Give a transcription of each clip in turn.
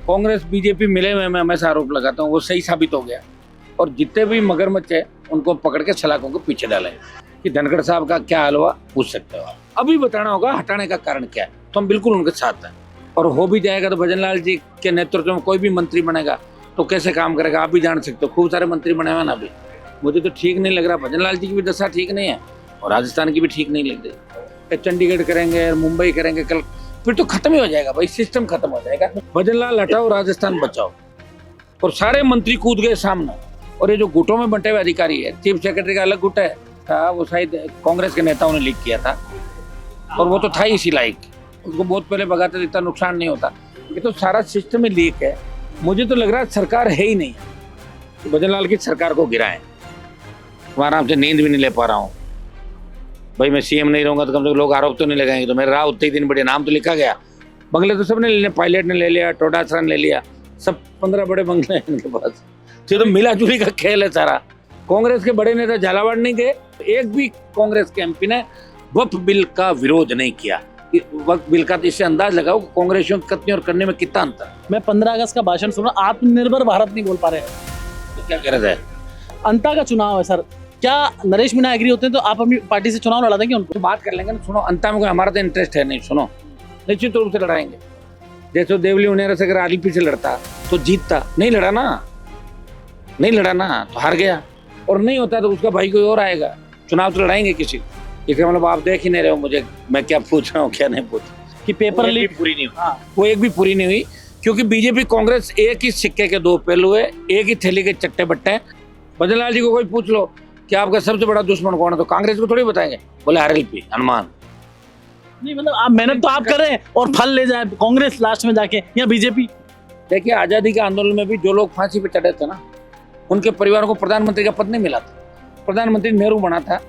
Congress BJP मिले हुए मैं हमेशा आरोप लगाता हूँ वो सही साबित हो गया। और जितने भी मगरमच्छ है उनको पकड़ के सलाखों के पीछे डाले। कि धनखड़ साहब का क्या हाल हुआ पूछ सकते हो आप। अभी बताना होगा हटाने का कारण क्या है, तो हम बिल्कुल उनके साथ हैं। और हो भी जाएगा तो भजनलाल जी के नेतृत्व में कोई भी मंत्री बनेगा तो कैसे काम करेगा आप भी जान सकते हो। खूब सारे मंत्री बने हुए ना अभी। मुझे तो ठीक नहीं लग रहा, भजनलाल जी की भी दशा ठीक नहीं है और राजस्थान की भी ठीक नहीं लग रही। चंडीगढ़ करेंगे, मुंबई करेंगे, कल फिर तो खत्म ही हो जाएगा भाई, सिस्टम खत्म हो जाएगा। भजनलाल हटाओ, राजस्थान बचाओ। और सारे मंत्री कूद गए सामने। और ये जो गुटों में बंटे हुए अधिकारी है, चीफ सेक्रेटरी का अलग गुट है था, वो शायद कांग्रेस के नेताओं ने लीक किया था और वो तो था ही इसी लायक, उसको बहुत पहले भगाते इतना नुकसान नहीं होता। ये तो सारा सिस्टम ही लीक है। मुझे तो लग रहा है सरकार है ही नहीं, तो भजनलाल की सरकार को गिराएं। मैं आराम से नींद भी नहीं ले पा रहा हूँ भाई। मैं सीएम नहीं रहूंगा तो कम से कम लोग आरोप तो नहीं लगाएंगे। तो मेरा रहा उतने ही दिन बड़े नाम तो लिखा गया। बंगले तो सबने ले लिए, पायलट ने ले लिया, टोडासरा ने ले लिया, सब 15 बड़े बंगले हैं इनके पास। तो मिला जुली का खेल है सारा। कांग्रेस के बड़े नेता झालावाड़ नहीं गए, एक भी कांग्रेस के एमपी ने वक्फ बिल का विरोध नहीं किया। वक्फ बिल का तो इससे अंदाज लगाओ कांग्रेसियों की कथनी और करने में कितना अंतर। मैं 15 अगस्त का भाषण सुना, आत्मनिर्भर भारत नहीं बोल पा रहे हैं। तो क्या कह रहे थे? अंता का चुनाव है सर, क्या नरेश मीणा एग्री होते हैं तो आप अपनी पार्टी से चुनाव लड़ा देंगे उनको? तो बात कर लेंगे ना। सुनो, अंता में कोई हमारा तो इंटरेस्ट है नहीं। सुनो, निश्चित रूप से लड़ाएंगे। जैसे देवली उन्हें से अगर आरएलपी से लड़ता तो जीतता, नहीं लड़ा ना, नहीं लड़ा ना तो हार गया। और नहीं होता तो उसका भाई कोई और आएगा। चुनाव तो लड़ाएंगे किसी। इसका मतलब आप देख ही नहीं रहे हो मुझे मैं क्या पूछ रहा हूँ क्या नहीं पूछ रहा। कि पेपर लीक पूरी नहीं हुई। वो एक भी पूरी नहीं हुई, क्योंकि बीजेपी कांग्रेस एक ही सिक्के के दो पहलू है, एक ही थैली के चट्टे बट्टे हैं। भजनलाल जी को कोई पूछ लो कि आपका सबसे बड़ा दुश्मन कौन है, तो कांग्रेस को थोड़ी बताएंगे, बोले आरएलपी, हनुमान। नहीं, मतलब आप मेहनत तो आप करें और फल ले जाए कांग्रेस लास्ट में जाके, या बीजेपी। देखिए, आजादी के आंदोलन में भी जो लोग फांसी पे चढ़े थे ना, उनके परिवारों को प्रधानमंत्री का पद नहीं मिला था। प्रधानमंत्री नेहरू बना था,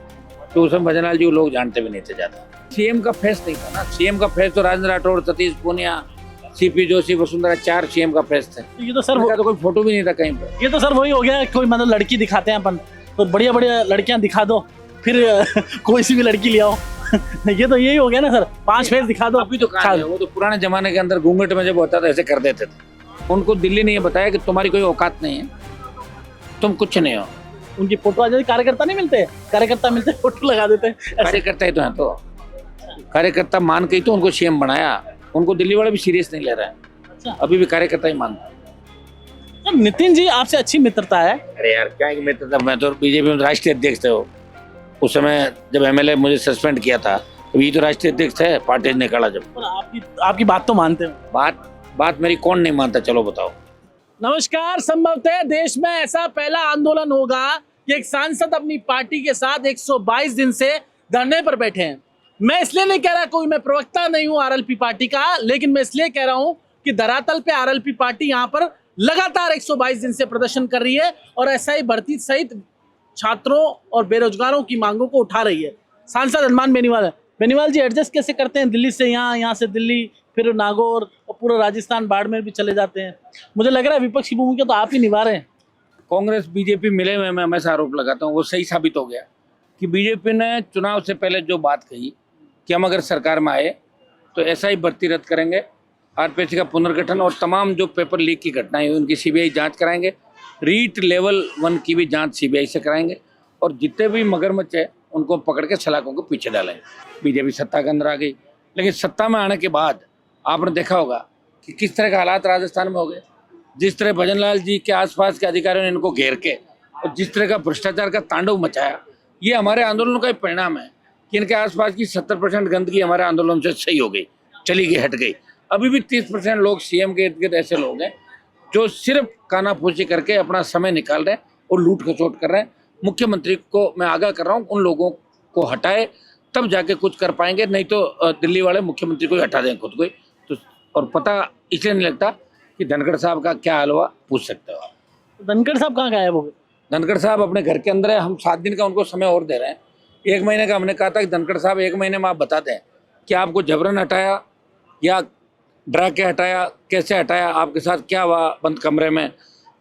तो उसमें भजनलाल जी लोग जानते भी नहीं थे ज्यादा। सीएम का फेस नहीं था ना। सीएम का फेस तो राजेंद्र राठौड़, सतीश पूनिया, सीपी जोशी, वसुंधरा, 4 सीएम का फेस थे। ये तो सर तो कोई फोटो भी नहीं था कहीं पर। ये तो सर वही हो गया, कोई मतलब लड़की दिखाते हैं अपन तो बढ़िया बढ़िया लड़कियां दिखा दो, फिर कोई सी भी लड़की ले आओ। ये तो यही हो गया ना सर, 5 फेस दिखा दो। अभी तो कहाँ है, वो तो पुराने जमाने के अंदर घूंघट में जब होता था ऐसे कर देते थे। उनको दिल्ली ने ये बताया कि तुम्हारी कोई औकात नहीं है, तुम कुछ नहीं हो। उनकी फोटो आ जाती, कार्यकर्ता नहीं मिलते, कार्यकर्ता मिलते फोटो लगा देते हैं। कार्यकर्ता ही तो है, तो कार्यकर्ता मान के ही तो उनको सीएम बनाया। उनको दिल्ली वाले भी सीरियस नहीं ले रहा है। अच्छा। अभी भी कार्यकर्ता ही मानता है। तो नितिन जी आपसे अच्छी मित्रता है। अरे यार क्या ही मित्रता, मैं तो बीजेपी में राष्ट्रीय अध्यक्ष थे। उस समय जब एमएलए मुझे सस्पेंड किया था तो ये तो राष्ट्रीय अध्यक्ष थे, पार्टी ने निकाला जब। पर आपकी बात तो मानते हो। बात मेरी कौन नहीं मानता, चलो बताओ। नमस्कार। संभवतः देश में ऐसा पहला आंदोलन होगा कि एक सांसद अपनी पार्टी के साथ 122 दिन से धरने पर बैठे हैं। मैं इसलिए नहीं कह रहा, कोई मैं प्रवक्ता नहीं हूं आरएलपी पार्टी का, लेकिन मैं इसलिए कह रहा हूं कि धरातल पे आरएलपी पार्टी यहां पर लगातार 122 दिन से प्रदर्शन कर रही है और ऐसा ही भर्ती सहित छात्रों और बेरोजगारों की मांगों को उठा रही है। सांसद हनुमान बेनीवाल है। बेनीवाल जी एडजस्ट कैसे करते हैं? दिल्ली से यहाँ, यहाँ से दिल्ली, फिर नागौर और पूरा राजस्थान, बाड़मेर भी चले जाते हैं। मुझे लग रहा है विपक्ष की भूमिका तो आप ही निभा रहे हैं। कांग्रेस बीजेपी मिले हुए मैं हमेशा आरोप लगाता हूँ वो सही साबित हो गया। कि बीजेपी ने चुनाव से पहले जो बात कही कि हम अगर सरकार में आए तो ऐसा ही भर्ती रद्द करेंगे, आरपीएससी का पुनर्गठन और तमाम जो पेपर लीक की घटनाएं हुई उनकी सीबीआई जांच कराएंगे, रीट लेवल 1 की भी जांच सीबीआई से कराएंगे और जितने भी मगरमच्छ है उनको पकड़ के सलाखों को पीछे डालेंगे। बीजेपी सत्ता के अंदर आ गई, लेकिन सत्ता में आने के बाद आपने देखा होगा कि किस तरह के हालात राजस्थान में हो गए। जिस तरह भजनलाल जी के आसपास के अधिकारियों ने इनको घेर के और जिस तरह का भ्रष्टाचार का तांडव मचाया, ये हमारे आंदोलन का ही परिणाम है कि इनके आसपास की 70% गंदगी हमारे आंदोलन से सही हो गई, चली गई, हट गई। अभी भी 30% लोग सीएम के इर्द गिर्द ऐसे लोग हैं जो सिर्फ कानाफूसी करके अपना समय निकाल रहे हैं और लूट खसोट कर रहे हैं। मुख्यमंत्री को मैं आगाह कर रहा हूँ, उन लोगों को हटाए तब जाके कुछ कर पाएंगे, नहीं तो दिल्ली वाले मुख्यमंत्री को ही हटा देंगे खुद को ही। तो और पता इसलिए नहीं लगता कि धनखड़ साहब का क्या हाल हुआ पूछ सकते हो आप। धनखड़ साहब कहाँ गायब हो गए? धनखड़ साहब अपने घर के अंदर है। हम 7 दिन का उनको समय और दे रहे हैं। 1 महीने का हमने कहा था कि धनखड़ साहब 1 महीने में आप बता दें कि आपको जबरन हटाया या डरा के हटाया, कैसे हटाया, आपके साथ क्या हुआ बंद कमरे में।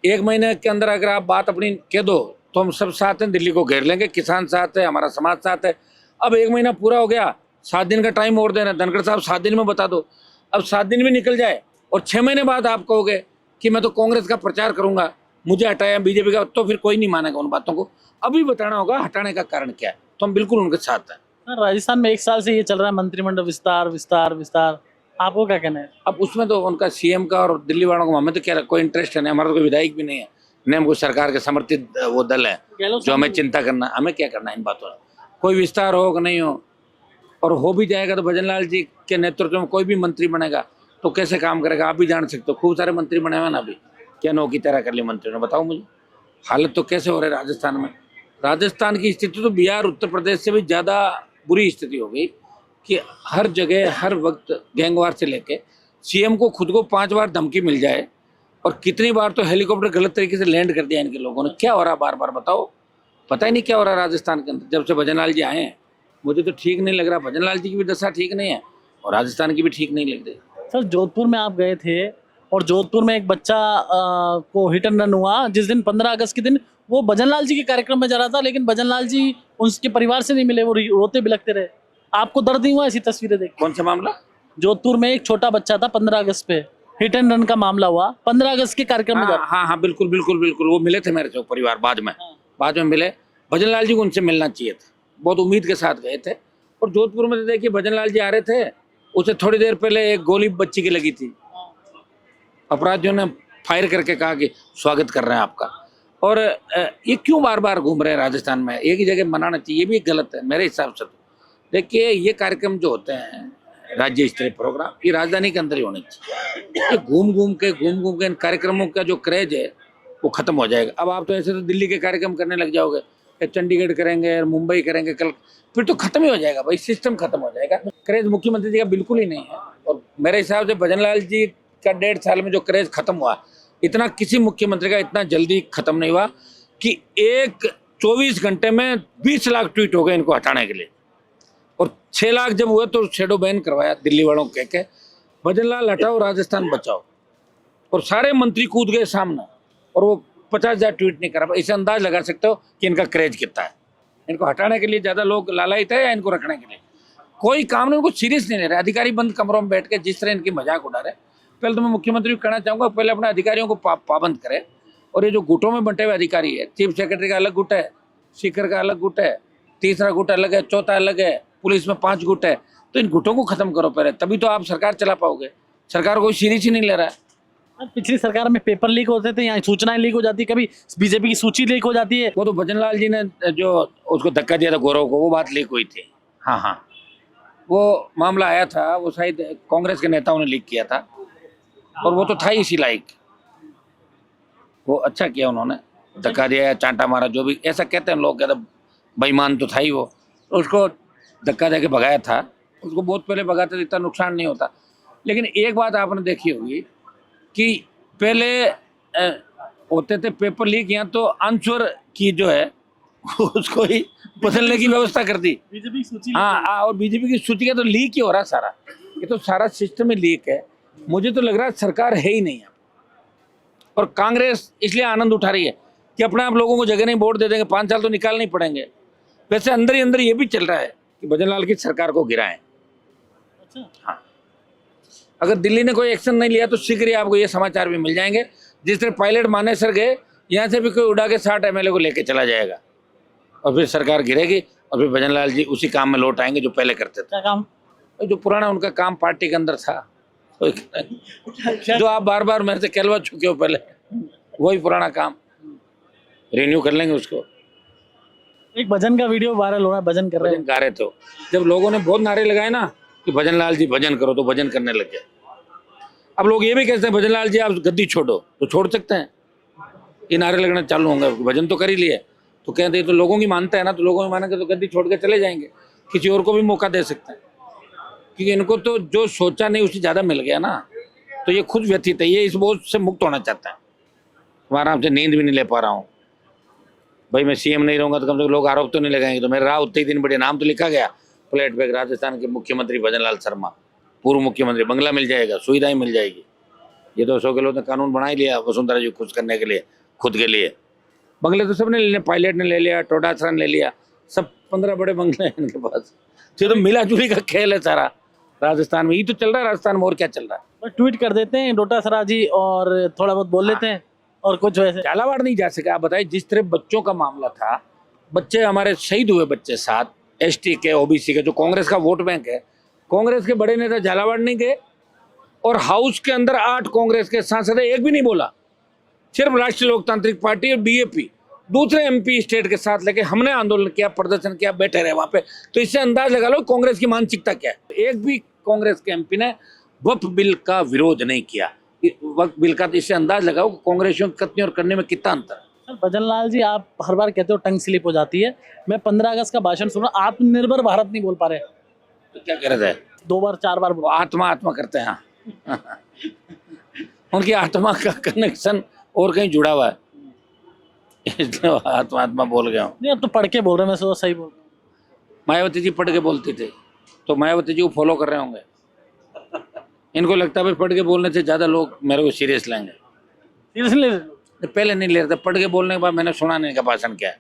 1 महीने के अंदर अगर आप बात अपनी कह दो तो हम सब साथ हैं, दिल्ली को घेर लेंगे। किसान साथ है, हमारा समाज साथ है। अब 1 महीना पूरा हो गया, 7 दिन का टाइम और देना। धनखड़ साहब 7 दिन में बता दो। अब 7 दिन भी निकल जाए और 6 महीने बाद आप कहोगे कि मैं तो कांग्रेस का प्रचार करूंगा, मुझे हटाया बीजेपी का, तो फिर कोई नहीं मानेगा उन बातों को। अभी बताना होगा हटाने का कारण क्या है, तो हम बिल्कुल उनके साथ हैं। सर, राजस्थान में 1 साल से ये चल रहा है मंत्रिमंडल विस्तार विस्तार विस्तार, आपको क्या कहना है? अब उसमें तो उनका सीएम का और दिल्ली वालों को, हमें तो क्या कोई इंटरेस्ट नहीं, हमारा तो कोई विधायक भी नहीं है, न हमको सरकार के समर्थित वो दल है जो हमें चिंता करना, हमें क्या करना है इन बातों का। कोई विस्तार हो कि नहीं हो, और हो भी जाएगा तो भजनलाल जी के नेतृत्व में कोई भी मंत्री बनेगा तो कैसे काम करेगा, आप भी जान सकते हो। खूब सारे मंत्री बने हुए ना, अभी क्या नौ की तरह कर लिए मंत्री ने, बताओ मुझे। हालत तो कैसे हो रही है राजस्थान में। राजस्थान की स्थिति तो बिहार उत्तर प्रदेश से भी ज़्यादा बुरी स्थिति हो गई कि हर जगह हर वक्त गैंगवार से लेके सीएम को खुद को 5 बार धमकी मिल जाए, और कितनी बार तो हेलीकॉप्टर गलत तरीके से लैंड कर दिया इनके लोगों ने। क्या हो रहा बार बार बताओ, पता ही नहीं क्या हो रहा राजस्थान के अंदर। जब से भजनलाल जी आए हैं मुझे तो ठीक नहीं लग रहा, भजनलाल जी की भी दशा ठीक नहीं है और राजस्थान की भी ठीक नहीं लग रही। सर, जोधपुर में आप गए थे और जोधपुर में एक बच्चा को हिट एंड रन हुआ जिस दिन 15 अगस्त के दिन, वो भजनलाल जी के कार्यक्रम में जा रहा था, लेकिन भजनलाल जी उसके परिवार से नहीं मिले, वो रोते बिलखते रहे। आपको दर्द नहीं हुआ ऐसी तस्वीरें देख? कौन सा मामला? जोधपुर में एक छोटा बच्चा था, 15 अगस्त पे हिट एंड रन का मामला हुआ, 15 अगस्त के कार्यक्रम में जा हाँ हाँ बिल्कुल बिल्कुल बिल्कुल, वो मिले थे मेरे से परिवार, बाद में मिले। भजनलाल जी को उनसे मिलना चाहिए था, बहुत उम्मीद के साथ गए थे। और जोधपुर में तो देखिए भजनलाल जी आ रहे थे, उसे थोड़ी देर पहले एक गोली बच्ची की लगी थी, अपराधियों ने फायर करके कहा कि स्वागत कर रहे हैं आपका। और ये क्यों बार बार घूम रहे हैं राजस्थान में, एक ही जगह मनाना चाहिए, ये भी गलत है मेरे हिसाब से। तो देखिए ये कार्यक्रम जो होते हैं राज्य स्तरीय प्रोग्राम, ये राजधानी के अंदर ही होने चाहिए। ये घूम घूम के इन कार्यक्रमों का जो क्रेज है वो खत्म हो जाएगा। अब आप तो ऐसे तो दिल्ली के कार्यक्रम करने लग जाओगे, चंडीगढ़ करेंगे, मुंबई करेंगे, कल फिर तो खत्म ही हो जाएगा भाई, सिस्टम खत्म हो जाएगा। क्रेज मुख्यमंत्री जी का बिल्कुल ही नहीं है। और मेरे हिसाब से भजनलाल जी का 1.5 साल में जो क्रेज खत्म हुआ, इतना किसी मुख्यमंत्री का इतना जल्दी खत्म नहीं हुआ कि 24 घंटे में 20 लाख ट्वीट हो गए इनको हटाने के लिए। और 6 लाख जब हुए तो शेडो बैन करवाया दिल्ली वालों को, कह के भजनलाल हटाओ राजस्थान बचाओ, और सारे मंत्री कूद गए सामने, और वो 50,000 ट्वीट नहीं करा। इसे अंदाज लगा सकते हो कि इनका क्रेज कितना है। इनको हटाने के लिए ज्यादा लोग लालायित है या इनको रखने के लिए? कोई काम नहीं, उनको सीरियस नहीं ले रहे। अधिकारी बंद कमरों में बैठ के जिस तरह इनकी मजाक उड़ा रहे। पहले तो मैं मुख्यमंत्री को कहना चाहूंगा, पहले अपने अधिकारियों को पाबंद करे। और ये जो गुटों में बंटे हुए अधिकारी है, चीफ सेक्रेटरी का अलग गुट है, स्पीकर का अलग गुट है, तीसरा गुट अलग है, चौथा अलग है, पुलिस में 5 गुट है। तो इन गुटों को खत्म करो पहले, तभी तो आप सरकार चला पाओगे। सरकार कोई सीरियस ही नहीं ले रहा है। पिछली सरकार में पेपर लीक होते थे, यहाँ सूचनाएं लीक हो जाती है, कभी बीजेपी की सूची लीक हो जाती है। वो तो भजनलाल जी ने जो उसको धक्का दिया था गौरव को, वो बात लीक हुई थी। हाँ हाँ, वो मामला आया था, वो शायद कांग्रेस के नेताओं ने लीक किया था, और वो तो था ही इसी लायक। वो अच्छा किया उन्होंने, धक्का दिया, चांटा मारा, जो भी ऐसा कहते हैं लोग, कहते बेईमान तो था ही वो, उसको धक्का दे के भगाया था। उसको बहुत पहले भगाते तो इतना नुकसान नहीं होता। लेकिन एक बात आपने देखी होगी कि पहले होते थे पेपर लीक, यहाँ तो आंसर की जो है उसको ही बदलने की व्यवस्था कर दी बीजेपी की सूची। हाँ, और बीजेपी की सूची का तो लीक ही हो रहा सारा। ये तो सारा सिस्टम ही लीक है। मुझे तो लग रहा है सरकार है ही नहीं है, और कांग्रेस इसलिए आनंद उठा रही है कि अपने आप लोगों को जगह नहीं, वोट दे देंगे, 5 साल तो निकालने ही पड़ेंगे। वैसे अंदर ही अंदर ये भी चल रहा है कि भजनलाल की सरकार को गिराएं। अच्छा। हाँ, अगर दिल्ली ने कोई एक्शन नहीं लिया तो शीघ्र ही आपको ये समाचार भी मिल जाएंगे। जिस तरह पायलट मानेसर गए, यहाँ से भी कोई उड़ा के 60 MLA को लेके चला जाएगा, और फिर सरकार गिरेगी, और फिर भजनलाल जी उसी काम में लौट आएंगे जो पहले करते थे। क्या काम? जो पुराना उनका काम पार्टी के अंदर था, जो आप बार बार मेरे से कहलवा चुके हो पहले, वही पुराना काम रिन्यू कर लेंगे उसको। एक भजन का वीडियो वायरल हो रहा है, भजन कर रहे भजन गा रहे थे, जब लोगों ने बहुत नारे लगाए ना कि भजनलाल जी भजन करो, तो भजन करने लग गए। अब लोग ये भी कहते हैं भजनलाल जी आप गद्दी छोड़ो, तो छोड़ सकते हैं। ये नारे लगना चालू होंगे, भजन तो कर ही लिए, तो कहते तो लोगों की मानता है ना, तो लोगों की मानेंगे तो गद्दी छोड़ के चले जाएंगे, किसी और को भी मौका दे सकते हैं। क्योंकि इनको तो जो सोचा नहीं उससे ज़्यादा मिल गया ना, तो ये खुद व्यथित है, ये इस बोझ से मुक्त होना चाहता है। मैं आराम से नींद भी नहीं ले पा रहा हूँ भाई, मैं सीएम नहीं रहूँगा तो कम से कम लोग आरोप तो नहीं लगाएंगे। तो मेरे राह उतने ही दिन बड़े नाम तो लिखा गया प्लेट पे, राजस्थान के मुख्यमंत्री भजनलाल शर्मा, पूर्व मुख्यमंत्री, बंगला मिल जाएगा, सुविधाएं मिल जाएगी। ये तो अशोक गहलोत ने कानून बना ही लिया वसुंधरा जी खुश करने के लिए, खुद के लिए। बंगले तो सबने ले लिए, पायलट ने ले लिया, टोडासरा ने ले लिया, सब 15 बड़े बंगले हैं इनके पास। ये तो मिला जुली का खेल है सारा। राजस्थान में, ये तो चल रहा है राजस्थान में, और क्या चल रहा है। बस ट्वीट कर देते हैं डोटासरा जी और थोड़ा बहुत बोल लेते हैं और कुछ वैसे। झालावाड़ नहीं जा सके। आप बताइए, जिस तरह बच्चों का मामला था, बच्चे हमारे शहीद हुए, बच्चे 7 एसटी के, ओबीसी के, जो कांग्रेस का वोट बैंक है, कांग्रेस के बड़े नेता झालावाड़ नहीं गए, और हाउस के अंदर 8 कांग्रेस के सांसद, एक भी नहीं बोला। सिर्फ राष्ट्रीय लोकतांत्रिक पार्टी और बीएपी दूसरे एमपी स्टेट के साथ लेके हमने आंदोलन किया, प्रदर्शन किया, बैठे रहे वहां पे। तो इससे अंदाज लगा लो कांग्रेस की मानसिकता क्या है। एक भी कांग्रेस के एमपी ने वक्फ बिल का विरोध नहीं किया। वक्फ बिल का, तो इससे अंदाज लगाओ कांग्रेसियों की कथनी और करने में कितना अंतर है। सर भजन लाल जी, आप हर बार कहते हो टंग स्लिप हो जाती है। मैं 15 अगस्त का भाषण सुना, आत्मनिर्भर भारत नहीं बोल पा रहे। तो क्या कह रहे थे, 2 बार 4 बार वो आत्मा आत्मा करते हैं। हाँ। उनकी आत्मा का कनेक्शन और कहीं जुड़ा हुआ है, इसलिए वो आत्मा आत्मा बोल गया हूँ। नहीं, अब तो पढ़ के बोल रहे हैं, मैं सही बोल। मायावती जी पढ़ के बोलती थे, तो मायावती जी को फॉलो कर रहे होंगे। इनको लगता है भाई पढ़ के बोलने से ज्यादा लोग मेरे को सीरियस लेंगे। सीरियसली पहले नहीं ले रहे थे, पढ़ के बोलने के बाद मैंने सुना नहीं इनका भाषण क्या है,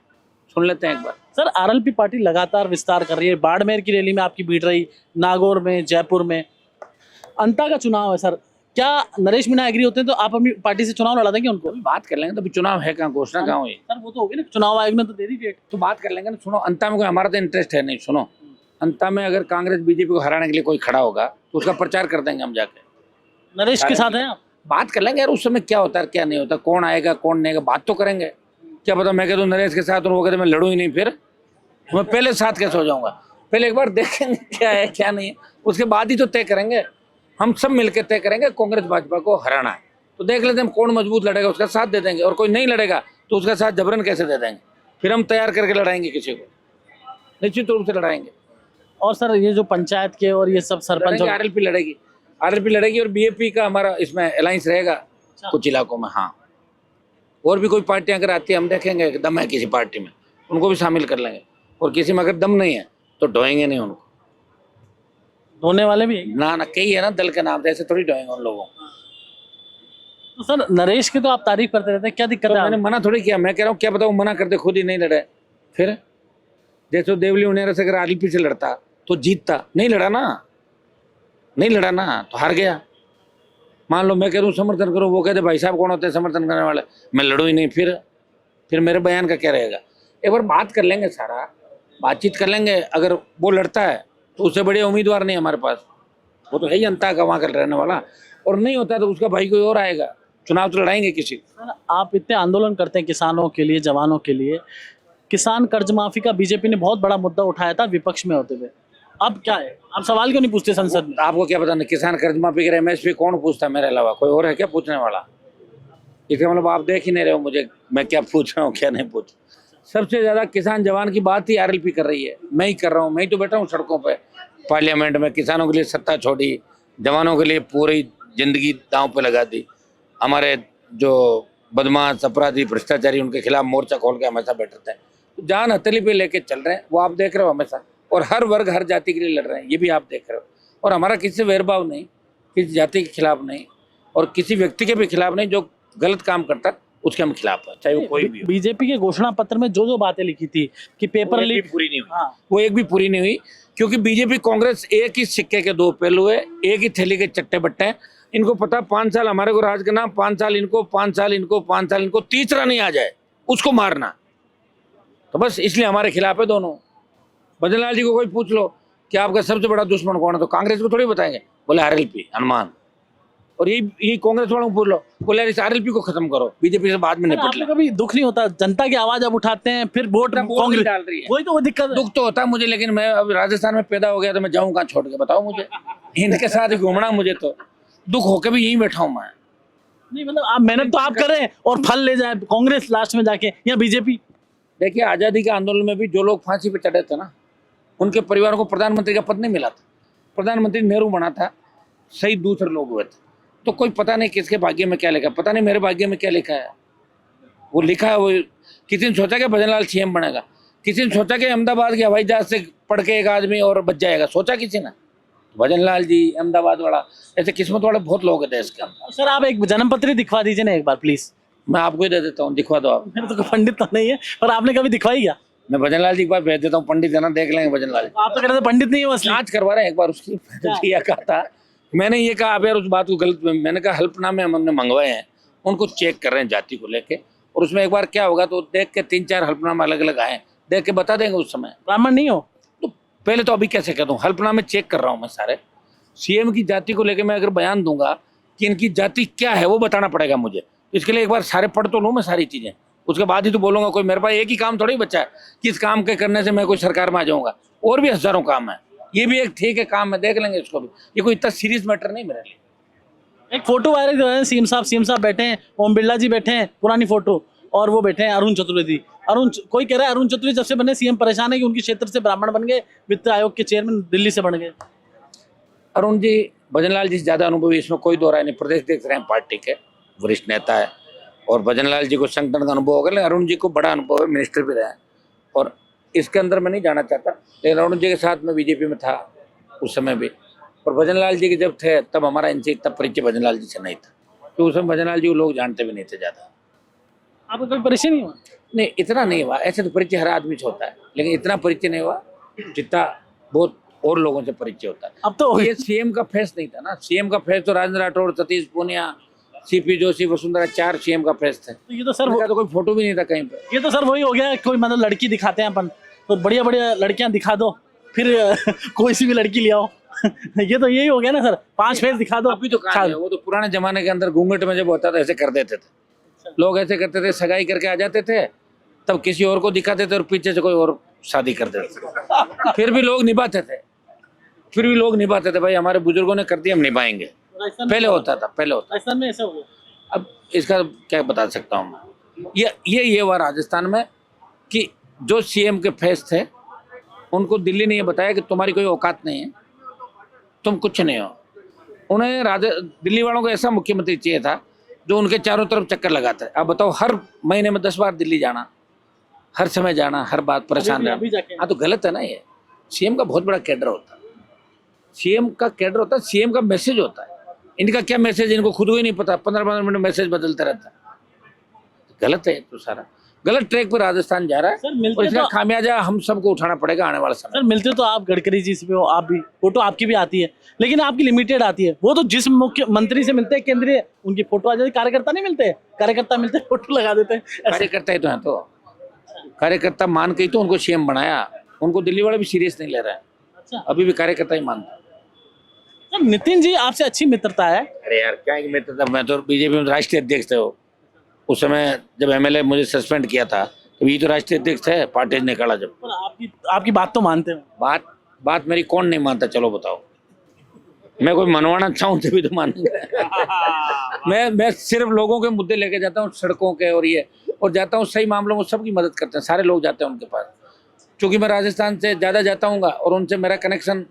सुन लेते हैं एक बार। सर, आरएलपी पार्टी लगातार विस्तार कर रही है। बाड़मेर की रैली में आपकी भीड़ रही, नागौर में, जयपुर में। अंता का चुनाव है सर, क्या नरेश मीणा एग्री होते हैं तो आप अपनी पार्टी से चुनाव लड़ा देंगे उनको? बात कर लेंगे, तो अभी चुनाव है कहाँ, घोषणा कहाँ हुई? सर वो तो होगी ना, चुनाव आयोग ने तो दे दी डेट। तो बात कर लेंगे ना। सुनो, अंता में कोई हमारा तो इंटरेस्ट है नहीं। सुनो, अंता में अगर कांग्रेस बीजेपी को हराने के लिए कोई खड़ा होगा तो उसका प्रचार कर देंगे हम जाके। नरेश के साथ हैं आप? बात कर लेंगे यार, उस समय क्या होता है क्या नहीं होता, कौन आएगा कौन नहीं आएगा, बात तो करेंगे। क्या पता मैं कह दूं नरेश के साथ और वो कहते मैं लड़ूं ही नहीं, फिर मैं पहले साथ कैसे हो जाऊंगा। पहले एक बार देखेंगे क्या है क्या नहीं है, उसके बाद ही तो तय करेंगे। हम सब मिलकर तय करेंगे कांग्रेस भाजपा को हराना है, तो देख लेते हैं कौन मजबूत लड़ेगा उसका साथ दे देंगे, और कोई नहीं लड़ेगा तो उसका साथ जबरन कैसे दे देंगे। फिर हम तैयार करके लड़ाएंगे, किसी को निश्चित रूप से लड़ाएंगे। और सर ये जो पंचायत के और ये सब सरपंच, आरएलपी लड़ेगी, आरएलपी लड़ेगी, और बीएपी का हमारा इसमें अलायंस रहेगा कुछ इलाकों में। हाँ, और भी कोई पार्टियां अगर आती है, हम देखेंगे दम है किसी पार्टी में, उनको भी शामिल कर लेंगे, और किसी में अगर दम नहीं है तो ढोएंगे नहीं उनको। धोने वाले भी हैं? ना कई है ना दल के नाम से, ऐसे थोड़ी ढोएंगे उन लोगों को। तो सर नरेश की तो आप तारीफ करते रहते हैं, क्या दिक्कत तो है? मैंने मना थोड़ी किया, मैं कह रहा हूँ क्या बताऊँ, मना करते खुद ही नहीं लड़े। फिर जैसे देवली उनेरा से अगर आरएलपी से लड़ता तो जीतता, नहीं लड़ा ना, नहीं लड़ा ना तो हार गया। मान लो मैं कह दूँ समर्थन करो, वो कहते भाई साहब कौन होते हैं समर्थन करने वाले, मैं लड़ूँ ही नहीं, फिर मेरे बयान का क्या रहेगा। एक बार बात कर लेंगे, सारा बातचीत कर लेंगे। अगर वो लड़ता है तो उससे बड़े उम्मीदवार नहीं हमारे पास, वो तो है ही अंता का वहाँ का रहने वाला, और नहीं होता तो उसका भाई कोई और आएगा। चुनाव तो लड़ाएंगे किसी। सर आप इतने आंदोलन करते हैं किसानों के लिए, जवानों के लिए। किसान कर्ज माफी का बीजेपी ने बहुत बड़ा मुद्दा उठाया था विपक्ष में होते हुए, अब क्या है? आप सवाल क्यों नहीं पूछते संसद में? आपको क्या पता नहीं किसान कर्ज माफी के एमएसपी कौन पूछता मेरे अलावा, कोई और है क्या पूछने वाला? इसका मतलब आप देख ही नहीं रहे हो मुझे मैं क्या पूछ रहा हूँ क्या नहीं पूछ। सबसे ज्यादा किसान जवान की बात ही आरएलपी कर रही है, मैं ही कर रहा हूँ, मैं ही तो बैठा हूँ सड़कों पे पार्लियामेंट में। किसानों के लिए सत्ता छोड़ी, जवानों के लिए पूरी जिंदगी दांव पे लगा दी। हमारे जो बदमाश अपराधी भ्रष्टाचारी, उनके खिलाफ मोर्चा खोल के हमेशा बैठते हैं, जान हथेली पे लेके चल रहे हैं, वो आप देख रहे हो हमेशा। और हर वर्ग हर जाति के लिए लड़ रहे हैं, ये भी आप देख रहे हो। और हमारा किसी से भेदभाव नहीं, किसी जाति के खिलाफ नहीं, और किसी व्यक्ति के भी खिलाफ नहीं। जो गलत काम करता है उसके हम खिलाफ है, चाहे वो कोई भी हो। बीजेपी के घोषणा पत्र में जो जो बातें लिखी थी कि पेपर लीक पूरी नहीं हुई। हाँ। वो एक भी पूरी नहीं हुई, क्योंकि बीजेपी कांग्रेस एक ही सिक्के के 2 पहलू है, एक ही थैली के चट्टे बट्टे हैं। इनको पता 5 साल हमारे को राज करना, 5 साल इनको, 5 साल इनको, 5 साल इनको, तीसरा नहीं आ जाए उसको मारना। तो बस इसलिए हमारे खिलाफ है दोनों। भजन लाल जी को कोई पूछ लो कि आपका सबसे बड़ा दुश्मन कौन है, तो कांग्रेस को थोड़ी बताएंगे, बोले आरएलपी, हनुमान। और यही कांग्रेस वालों को पूछ लो, बोले इस आरएलपी को खत्म करो, बीजेपी से बाद में निपट आपको ले। कभी दुख नहीं होता? जनता की आवाज अब उठाते हैं, फिर वोट कांग्रेस डाल रही है, वही तो वो दिक्कत है। दुख तो होता है मुझे, लेकिन मैं अब राजस्थान में पैदा हो गया तो मैं जाऊँ कहाँ छोड़ के, बताओ मुझे। इनके साथ घूमना, मुझे तो दुख होकर भी यहीं बैठा हूँ मैं। नहीं मतलब आप मेहनत तो आप करें और फल ले जाए कांग्रेस लास्ट में जाके, या बीजेपी। देखिए, आज़ादी के आंदोलन में भी जो लोग फांसी पे चढ़े थे ना, उनके परिवारों को प्रधानमंत्री का पद नहीं मिला था। प्रधानमंत्री नेहरू बना था, शहीद दूसरे लोग हुए थे। तो कोई पता नहीं किसके भाग्य में क्या लिखा है, पता नहीं मेरे भाग्य में क्या लिखा है। वो लिखा है, वो किसी ने सोचा कि भजन लाल सीएम बनेगा, किसी ने सोचा कि अहमदाबाद के हवाई जहाज से पढ़ के एक आदमी और बच जाएगा, सोचा किसी ने? भजन लाल जी, अहमदाबाद वाला, ऐसे किस्मत वाले बहुत लोग हैं देश के अंदर। सर आप एक जन्म पत्र दिखवा दीजिए ना एक बार प्लीज। मैं आपको ही दे देता हूँ, दिखवा दो आप। मेरे तो कोई पंडित तो नहीं है, पर आपने कभी दिखवाई क्या? मैं भजन लाल जी के पास भेज देता हूँ, पंडित है ना, देख लेंगे भजन लाल जी। आप तो कह रहे थे पंडित नहीं है असली। जांच करवा रहे हैं एक बार उसकी। किया कहा था मैंने, ये कहा आप यार उस बात को गलत, मैंने कहा हल्फनामे हमने मंगवाए हैं, उनको चेक कर रहे हैं जाति को लेके, और उसमें एक बार क्या होगा तो देख के 3-4 हल्फनामे अलग अलग आए, देख के बता देंगे उस समय। ब्राह्मण नहीं हो तो पहले तो अभी कैसे कह दूं, हल्फनामे चेक कर रहा हूं मैं सारे। सीएम की जाति को लेके मैं अगर बयान दूंगा कि इनकी जाति क्या है वो बताना पड़ेगा मुझे, इसके लिए एक बार सारे पढ़ तो लूं मैं सारी चीजें, उसके बाद ही तो बोलूंगा। कोई मेरे पास एक ही काम थोड़ी बचा है कि इस काम के करने से मैं कोई सरकार में आ जाऊंगा, और भी हजारों काम है, ये भी एक ठीक है काम है, देख लेंगे इसको भी, ये कोई इतना सीरियस मैटर नहीं मेरे लिए। एक फोटो वायरल कर रहे हैं, सीएम साहब बैठे हैं, ओम बिरला जी बैठे हैं, पुरानी फोटो, और वो बैठे हैं अरुण चतुर्वेदी। कोई कह रहा है अरुण चतुर्वेदी जब से बने सीएम परेशान है कि उनके क्षेत्र से ब्राह्मण बन गए, वित्त आयोग के चेयरमैन दिल्ली से बन गए। अरुण जी भजन लाल जी से ज्यादा अनुभवी, इसमें कोई दो राय नहीं, प्रदेश देख रहे हैं, पार्टी के वरिष्ठ नेता है, और भजन लाल जी को संगठन का अनुभव होगा, लेकिन अरुण जी को बड़ा अनुभव है, मिनिस्टर भी रहे हैं, और इसके अंदर मैं नहीं जाना चाहता, लेकिन अरुण जी के साथ मैं बीजेपी में था उस समय भी, और भजन लाल जी के जब थे तब हमारा इनसे इतना परिचय भजन लाल जी से नहीं था, तो उस समय भजन लाल जी को लोग जानते भी नहीं थे ज़्यादा। आपको कभी परिचय नहीं हुआ? नहीं, इतना नहीं हुआ, ऐसे तो परिचय हर आदमी से होता है, लेकिन इतना परिचय नहीं हुआ जितना बहुत और लोगों से परिचय होता है। अब तो ये सीएम का फेस नहीं था ना, सीएम का फेस तो राजेंद्र राठौड़, सतीश पूनिया, सीपी जोशी, वसुंधरा, 4 सीएम का फेस थे। ये तो सर तो कोई फोटो भी नहीं था कहीं पे। ये तो सर वही हो गया, कोई मतलब लड़की दिखाते हैं अपन, तो बढ़िया बढ़िया लड़कियां दिखा दो, फिर कोई सी भी लड़की ले आओ। ये तो यही हो गया ना सर, 5 फेस दिखा दो। अभी तो कहाँ है, वो तो पुराने जमाने के अंदर घूंघट में जब होता था ऐसे कर देते थे लोग, ऐसे करते थे, सगाई करके आ जाते थे, तब किसी और को दिखाते थे और पीछे से कोई और शादी कर देते थे, फिर भी लोग निभाते थे, भाई हमारे बुजुर्गों ने कर दिया, हम निभाएंगे। पहले होता था। राजस्थान में ऐसा हो गया। अब इसका क्या बता सकता हूँ मैं, ये हुआ राजस्थान में कि जो सीएम के फेस थे उनको दिल्ली ने ये बताया कि तुम्हारी कोई औकात नहीं है, तुम कुछ नहीं हो। उन्हें दिल्ली वालों को ऐसा मुख्यमंत्री चाहिए था जो उनके चारों तरफ चक्कर लगाता है। अब बताओ, हर महीने में 10 बार दिल्ली जाना, हर समय जाना, हर बात परेशान रहना, हाँ तो गलत है ना। ये सीएम का बहुत बड़ा कैडर होता है, सीएम का मैसेज होता है। इनका क्या मैसेज, इनको खुद को ही नहीं पता, 15-15 मिनट मैसेज बदलता रहता है, गलत है तो सारा गलत ट्रैक पर राजस्थान जा रहा है, और इसका खामियाजा हम सबको उठाना पड़ेगा आने वाला समय। सर मिलते तो आप गडकरी जी से हो, आप भी फोटो आपकी भी आती है, लेकिन आपकी लिमिटेड आती है। वो तो जिस मुख्यमंत्री से मिलते हैं केंद्रीय, उनकी फोटो आ जाती है। कार्यकर्ता नहीं मिलते, कार्यकर्ता मिलते फोटो लगा देते हैं। कार्यकर्ता ही तो है, तो कार्यकर्ता मान के ही तो उनको सीएम बनाया, उनको दिल्ली वाले भी सीरियस नहीं ले रहे हैं। अच्छा, अभी भी कार्यकर्ता ही मानता है। नितिन जी आपसे अच्छी मित्रता है। अरे यार क्या है मित्रता, मैं तो बीजेपी में राष्ट्रीय अध्यक्ष थे। उस समय जब एमएलए मुझे सस्पेंड किया था तो ये तो राष्ट्रीय अध्यक्ष है, पार्टी ने निकाला जब। पर आपकी बात तो मानते हो। बात मेरी कौन नहीं मानता, चलो बताओ। मैं कोई मनवाना चाहूँ तभी तो मानूंगा। मैं सिर्फ लोगों के मुद्दे लेके जाता हूँ, सड़कों के और जाता हूँ सही मामलों में, सबकी मदद करते हैं, सारे लोग जाते हैं उनके पास। क्योंकि मैं राजस्थान से ज़्यादा जाता हूँ और उनसे मेरा कनेक्शन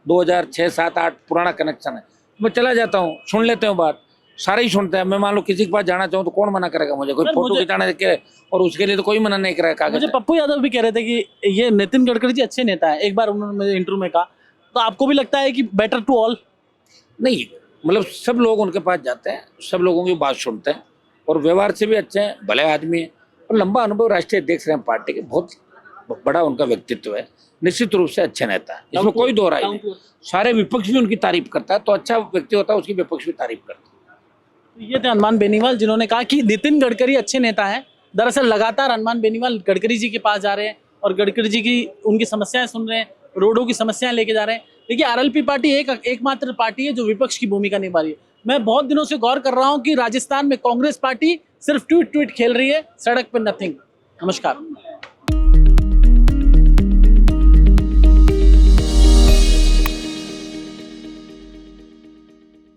2006, 7, 8 पुराना कनेक्शन है। मैं चला जाता हूँ, सुन लेते हूँ बात, सारे ही सुनते हैं। मैं मान लो किसी के पास जाना चाहूँ तो कौन मना करेगा मुझे, कोई फोटो खिंचाने के, और उसके लिए तो कोई मना नहीं करेगा कागज। मुझे पप्पू यादव भी कह रहे थे कि ये नितिन गडकरी जी अच्छे नेता है, एक बार उन्होंने मुझे इंटरव्यू में कहा। तो आपको भी लगता है कि बेटर टू ऑल? नहीं, मतलब सब लोग उनके पास जाते हैं, सब लोगों की बात सुनते हैं, और व्यवहार से भी अच्छे हैं, भले आदमी है, और लंबा अनुभव, राष्ट्रीय अध्यक्ष रहे पार्टी के, बहुत बड़ा उनका व्यक्तित्व है, निश्चित रूप से अच्छे नेता है, इसमें कोई दो राय नहीं। सारे विपक्ष भी उनकी तारीफ करता है, तो अच्छा व्यक्ति होता है, उसकी विपक्ष भी तारीफ करता है। ये थे हनुमान बेनीवाल, जिन्होंने कहा कि नितिन गडकरी अच्छे नेता हैं। दरअसल लगातार हनुमान बेनीवाल गडकरी जी के पास जा रहे हैं और गडकरी जी की उनकी समस्याएं सुन रहे हैं, रोडों की समस्याएं लेके जा रहे हैं। देखिए आरएलपी पार्टी एकमात्र पार्टी है जो विपक्ष की भूमिका निभा रही है। मैं बहुत दिनों से गौर कर रहा हूं कि राजस्थान में कांग्रेस पार्टी सिर्फ ट्वीट खेल रही है, सड़क पर नथिंग। नमस्कार।